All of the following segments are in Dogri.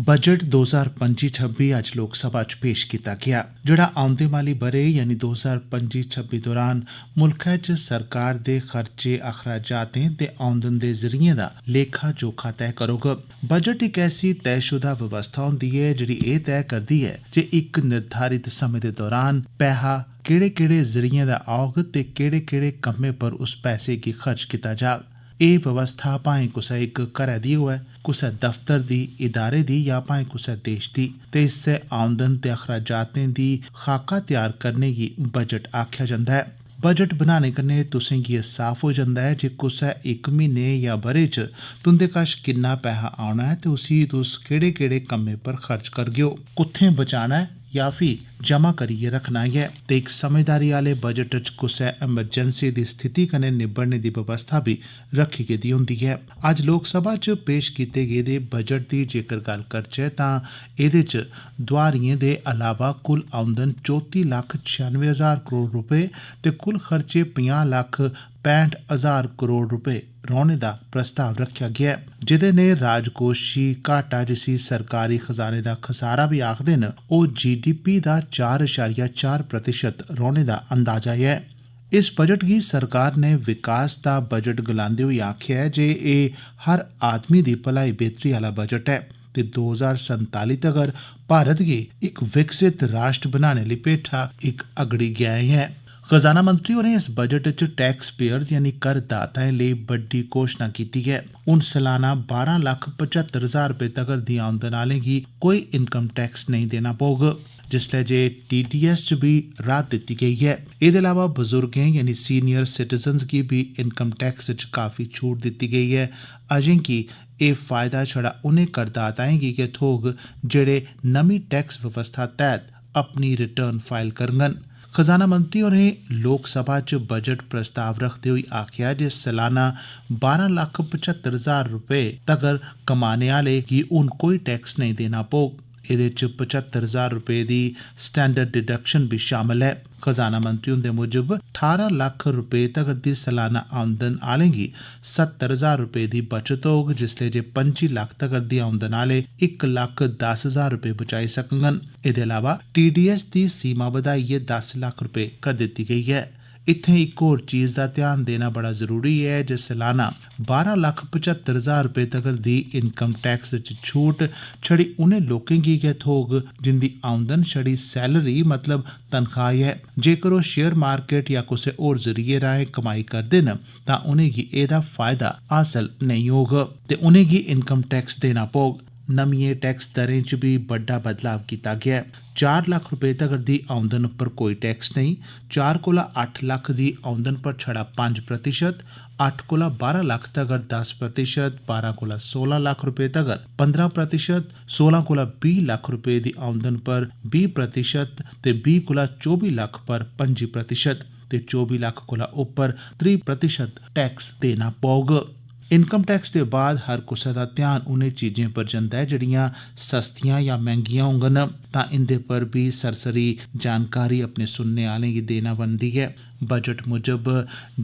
बजट 2025-26 अज लोक सभा च पेश कीता गया, जेड़ा औंदे माली ब'रे यानी 2025-26 दौरान मुल्खै च सरकार दे खर्चे अखराजातें ते औंदन दे जरिएं दा लेखा जोखा तय करोग। बजट इक ऐसी तयशुदा व्यवस्था होंदी ऐ जेड़ी एह् तय करदी ऐ जे इक निर्धारित समें दे दौरान पैहा केह्ड़े-केह्ड़े जरिएं दा औग ते केह्ड़े-केह्ड़े कम्में पर उस पैसे गी खर्च कीता जाग। एह् व्यवस्था भाएं कुसै इक घरै दी होऐ, कुसै दफ्तर दी, इदारे दी या भाएं कुसै देश दी, ते इससे औंदन ते अखराजातें दी खाका तैयार करने गी बजट आखेआ जंदा ऐ। बजट बनाने कन्नै तुसें गी एह् साफ हो जंदा ऐ जे कुसै इक म्हीने या ब'रे च तुंदे कश किन्ना पैहा औना ऐ ते उसी तुस केह्ड़े-केह्ड़े कम्में पर खर्च करगेओ, कुत्थें बचाना ऐ या फ्ही जमा करियै रखना ऐ। ते इक समझदारी आह्ले बजट च कुसै एमरजेंसी दी स्थिति कन्नै निब्बड़ने दी व्यवस्था भी रखी गेदी होंदी ऐ। अज्ज लोक सभा च पेश कीते गेदे बजट दी जेकर गल्ल करचै तां एह्दे च दोआरियें दे अलावा कुल औंदन 34,96,000 करोड़ रुपए ते कुल खर्चे 50,65,000 करोड़ रुपए रौह्ने दा प्रस्ताव रखेआ गेआ ऐ, जेह्दे ने राजकोशी घाटा जिसी सरकारी खजाने दा खसारा बी आखदे न, ओह् GDP दा 4.4% रौह्ने दा अंदाजा ऐ। इस बजट गी सरकार ने विकास दा बजट गलांदे होई आखेआ ऐ जे एह् हर आदमी दी भलाई बेहतरी आह्ला बजट ऐ ते 2047 तगर भारत गी इक विकसित राष्ट्र बनाने लेई पेठा इक अगड़ी गैं ऐ। खजाना मंत्री होरें इस बजट च टैक्स पेयर्स यानी करदाताएं लेई बड्डी घोशणा कीती ऐ। हून सलाना 12,75,000 रपे तगर दी औंदन आह्लें गी कोई इनकम टैक्स नेईं देना पौग, जिसलै जे TDS च भी राहत दित्ती गेई ऐ। एह्दे अलावा बजुर्गें यानी सीनियर सिटीजन्स गी भी इनकम टैक्स च काफी छूट दित्ती गेई ऐ। अजें कि एह् फायदा छड़ा उनें करदाताएं गी गै थ्होग जेह्ड़े नमीं टैक्स व्यवस्था तैह्त अपनी रिटर्न फाइल करङन। खजाना मंत्री होरें लोक सभा च बजट प्रस्ताव रखदे होई आखेआ जे सलाना 12,75,000 रपे तगर कमाने आह्ले गी हून कोई टैक्स नेईं देना पौग। एह्दे च 75,000 रपे दी स्टैंडर्ड डिडक्शन भी शामल ऐ। खजाना मंत्री हुंदे मुजब 18 लक्ख रपे तगर दी सलाना औंदन आह्लें गी 70,000 रपे दी बचत होग, जिसलै जे 25 लक्ख तगर दी औंदन आह्ले 1,10,000 रपे बचाई सकङन। एह्दे अलावा TDS दी सीमा बधाइयै 10 लक्ख रपे कर दित्ती गेई ऐ। इत्थें इक होर चीज दा ध्यान देना बड़ा जरूरी ऐ जे सलाना 12,75,000 रपे तगर दी इनकम टैक्स च छूट छड़ी उनें लोकें गी गै थ्होग जिंदी औंदन छड़ी सैलरी मतलब तनखाह ऐ। जेकर ओह् शेयर मार्केट या कुसै होर जरिए राहें कमाई करदे न तां उनेंगी एह्दा फायदा हासल नेईं होग ते उनेंगी इनकम टैक्स देना पौग। नमियें टैक्स दरें च भी बड्डा बदलाव कीता गेआ ऐ। 4 लक्ख रपे तगर दी औंदन पर कोई टैक्स नेईं, 4 कोला 8 लक्ख दी औंदन पर छड़ा 5%, 8 कोला 12 लक्ख तगर 10%, 12 कोला 16 लक्ख रपे तगर 15%, 16 कोला 20 लक्ख रपे दी औंदन पर 20% ते 20 कोला 24 लक्ख पर 25% ते 24 लक्ख कोला उप्पर 30% टैक्स देना पौग। इनकम टैक्स दे बाद हर कुसै दा ध्यान उनें चीजें पर जंदा ऐ जेह्ड़ियां सस्तियां या मैंह्गियां होङन, तां इंदे पर भी सरसरी जानकारी अपने सुनने आह्लें गी देना बनदी ऐ। बजट मुजब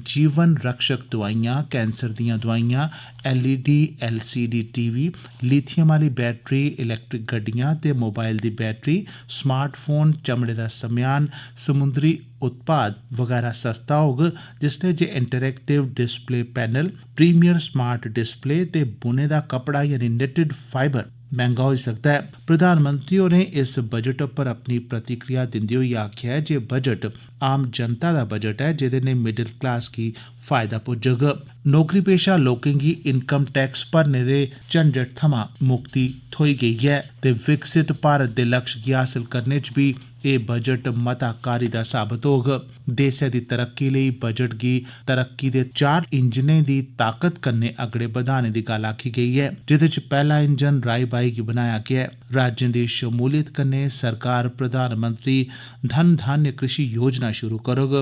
जीवन रक्षक दवाइयां, कैंसर दियां दवाइयां, LED LCD TV, लिथियम आह्ली बैटरी, इलैक्ट्रिक गड्डियां ते मोबाइल दी बैटरी, स्मार्टफोन, चमड़े दा समेयान, समुंदरी उत्पाद वगैरह सस्ता होग, जिसलै जे interactive display panel, premier smart display ते बुने दा कपड़ा यानी निटेड फाइबर मैंह्गा होई सकदा ऐ। प्रधानमंत्री होरें इस बजट पर अपनी प्रतिक्रिया दिंदे होई आखेआ ऐ जे बजट आम जनता दा बजट ऐ जेह्दे ने मिडल क्लास गी फायदा पुज्जग। नौकरी पेशा लोकें गी इनकम टैक्स भरने दे झंझट थमां मुक्ति थ्होई गेई ऐ ते विकसित भारत दे लक्ष्य गी हासल करने च भी एह् बजट मता कारी दा साबत होग। देसै दी तरक्की लेई बजट गी तरक्की दे 4 इंजनें दी ताकत कन्नै अगड़े बधाने दी गल्ल आखी गेई ऐ, जेह्दे च पैह्ला इंजन राई बाई गी बनाया गेआ ऐ। राज्यें दी शमूलियत कन्नै सरकार प्रधानमंत्री धन धान्य कृषि योजना शुरू करोग,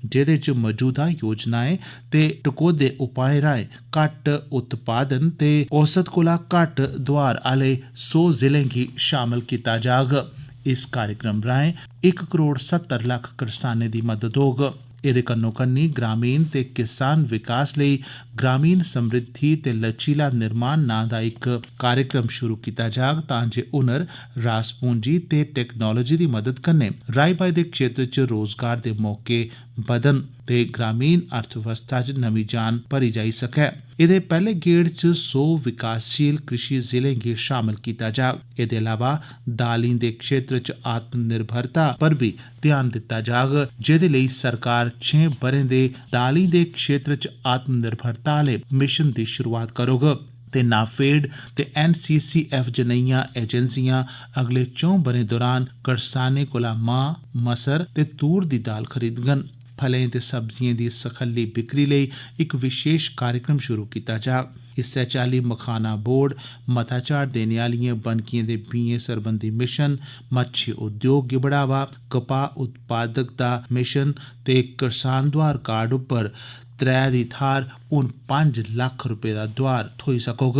जेह्दे च मजूदा योजनाएं ते टकोह्दे उपाएं राहें घट्ट उत्पादन ते औसत कोला घट्ट दोआर आह्ले 100 जिलें गी शामल कीता जाग। इस कार्यक्रम राहें 1,70,00,000 करसानें दी मदद होग। एदे कन्नो कन्नी ग्रामीण ते किसान विकास लेई ग्रामीण समृद्धि ते लचीला निर्माण नां दा इक कार्यक्रम शुरू कीता जाग तां जे हुनर रास पूंजी ते टेक्नोलॉजी दी मदद कन्नै राई बाई दे क्षेत्र च रोजगार दे मौके बधन ते ग्रामीण अर्थव्यवस्था च नमीं जान भरी जाई सकै। एदे पैहले गेड़ च 100 विकासशील कृषि जिलें गी शामल कीता जाग। एदे अलावा दालीं दे क्षेत्र च आत्मनिर्भरता पर भी ध्यान दित्ता जाग, जेदे लेई सरकार 6 ब'रें दे दालीं दे क्षेत्र च आत्मनिर्भरता आह्ले मिशन दी शुरुआत करोग ते नाफेड ते NCCF जनेहियां एजेंसियां अगले 4 ब'रें दौरान करसानें कोला मां, मसर ते तूर दी दाल खरीदगन। फलें ते सब्जिएं दी सखल्ली बिक्री लेई इक विशेष कार्यक्रम शुरू कीता जाग। इस्सै चाल्ली मखाना बोर्ड, मता झाड़ देने आह्लिएं बनकिएं दे बीएं सरबंधी मिशन, मच्छी उद्योग गी बढ़ावा, कपाह उत्पादकता मिशन ते करसान दोआर कार्ड उप्पर 3 दी थाह्र हून 5 लक्ख रपे दा दोआर थ्होई सकोग।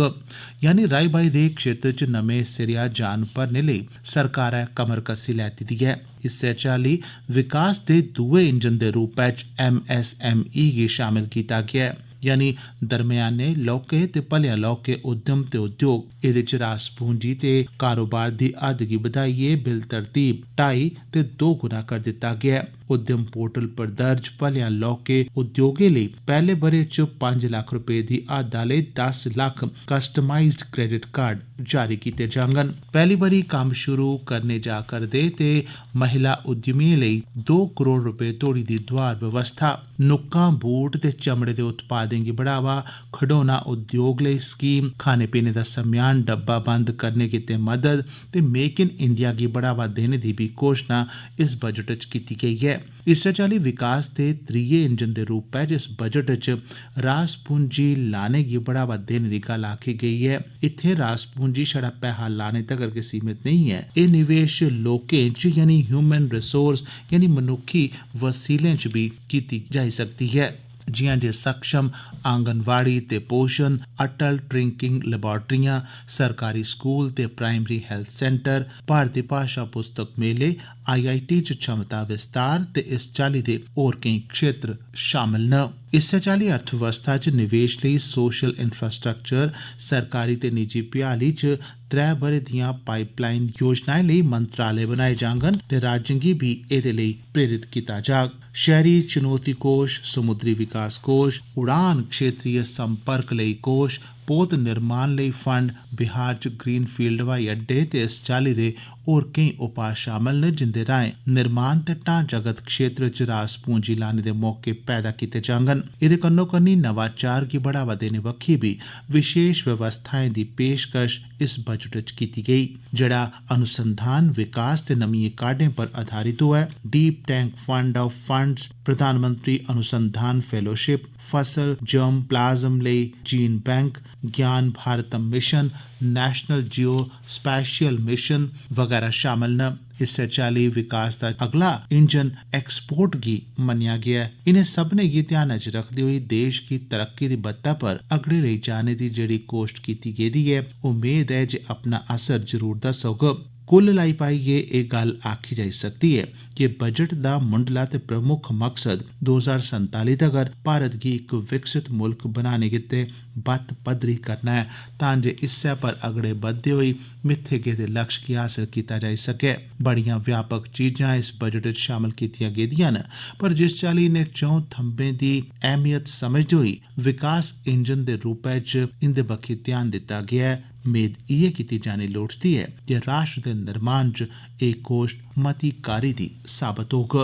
यानी राई बाई दे क्षेत्र च नमें सिरेआ जान भरने लेई सरकारै कमर कस्सी लैती दी ऐ। इस्सै चाल्ली विकास दे दुए इंजन दे रूपै च MSME गी शामल कीता गेआ ऐ, यानी दरम्याने, लौह्के ते भलेआं लौह्के उद्यम ते उद्योग। एदे च रास पूंजी ते कारोबार दी हद गी बधाइयै बिल तरतीब 2.5 ते 2 गुना कर दित्ता गेआ ऐ। उद्यम पोर्टल पर दर्ज भलेआं लौह्के उद्योगें लेई पैह्ले ब'रे च 5 लक्ख रपे दी हद आह्ले 10 लक्ख कस्टमाइज्ड क्रेडिट कार्ड जारी कीते जाङन। पैह्ली बारी कम्म शुरू करने जा करदे ते महिला उद्यमिएं लेई 2 करोड़ रपे तोड़ी दी दोआर व्यवस्था, नुक्कां, बूट ते चमड़े दे उत्पादें गी बढ़ावा, खडौना उद्योग लेई स्कीम, खाने पीने दा सम्यान डब्बा बंद करने गित्ते मदद ते मेक इन इंडिया गी बढ़ावा देने दी बी घोशणा इस बजट च कीती गेई ऐ। इस्सै चाल्ली विकास दे त्रिये इंजन दे रूपै च इस बजट च रास पूंजी लाने गी बढ़ावा देने दी गल्ल आखी गेई ऐ। इत्थें रास पूंजी छड़ा पैहा लाने तगर गै सीमित नहीं ऐ, एह् निवेश लोकें च यानी ह्यूमन रिसोर्स यानी मनुक्खी वसीलें च भी कीती जाई सकदी है। जियां जे सक्षम आंगनवाड़ी ते पोषण, अटल ड्रिंकिंग लैबार्ट्रियां, सरकारी स्कूल ते प्राइमरी हेल्थ सेंटर, भारती भाशा पुस्तक मेले, IIT च क्षमता विस्तार ते इस चाल्ली दे होर केई क्षेत्र शामल न। इस्सै चाल्ली अर्थव्यवस्था च निवेश लेई सोशल इंफ्रास्ट्रक्चर, सरकारी ते निजी भ्याली च 3 ब'रे दियां पाइपलाइन योजनाएं लेई मंत्रालय बनाए जाङन ते राज्यें गी बी एह्दे लेई प्रेरित कीता जाग। शहरी चुनौती कोष, समुद्री विकास कोष, उड़ान क्षेत्रीय संपर्क लेई कोष, पोत निर्माण लेई फंड, बिहार च ग्रीन फील्ड हवाई अड्डे ते इस चाल्ली दे होर केई उपाऽ शामल न जिंदे राएं निर्माण ते ढांचागत क्षेत्र च रास पूंजी लाने दे मौके पैदा कीते जाङन। एह्दे कन्नो कन्नी नवाचार गी बढ़ावा देने बक्खी भी विशेष व्यवस्थाएं दी पेशकश इस बजट च कीती गेई, जेह्ड़ा अनुसंधान, विकास ते नमियें काह्डें पर आधारित होऐ। Deep tank fund of funds, प्रधानमंत्री अनुसंधान फेलोशिप, फसल जर्म प्लाज्म लेई gene bank, Gyan Bharatam mission, national geospatial mission वगैरह शामल न। इस्सै चाल्ली विकास दा अगला इंजन एक्सपोर्ट गी मन्नेआ गेआ ऐ। इनें सभनें गी ध्यानै च रखदे होई देश गी तरक्की दी बत्ता पर अगड़े लेई जाने दी जेह्ड़ी कोश्ट कीती गेदी ऐ, उम्मेद ऐ जे अपना असर जरूर दस्सोग। कुल लाई पाइयै एह् गल्ल आखी जाई सकदी ऐ कि बजट दा मुंडला ते प्रमुख मकसद 2047 तगर भारत गी इक विकसित मुल्क बनाने गित्ते बत्त पद्धरी करना ऐ, तां जे इस्सै पर अगड़े बधदे होई मित्थे गेदे लक्ष्य गी हासल कीता जाई सकै। बड़ियां व्यापक चीजां इस बजट च शामल कीतियां गेदियां न, पर जिस चाल्ली इनें 4 थंबें दी अहमियत समझदे होई विकास इंजन दे रूपै च इंदे बक्खी ध्यान दित्ता गेआ ऐ, मेद इयै कीती जानी लोड़चदी ऐ जे राष्ट्र दे निर्माण च एह् कोश्ट मती कारी दी साबत होग।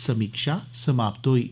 समीक्षा समाप्त होई।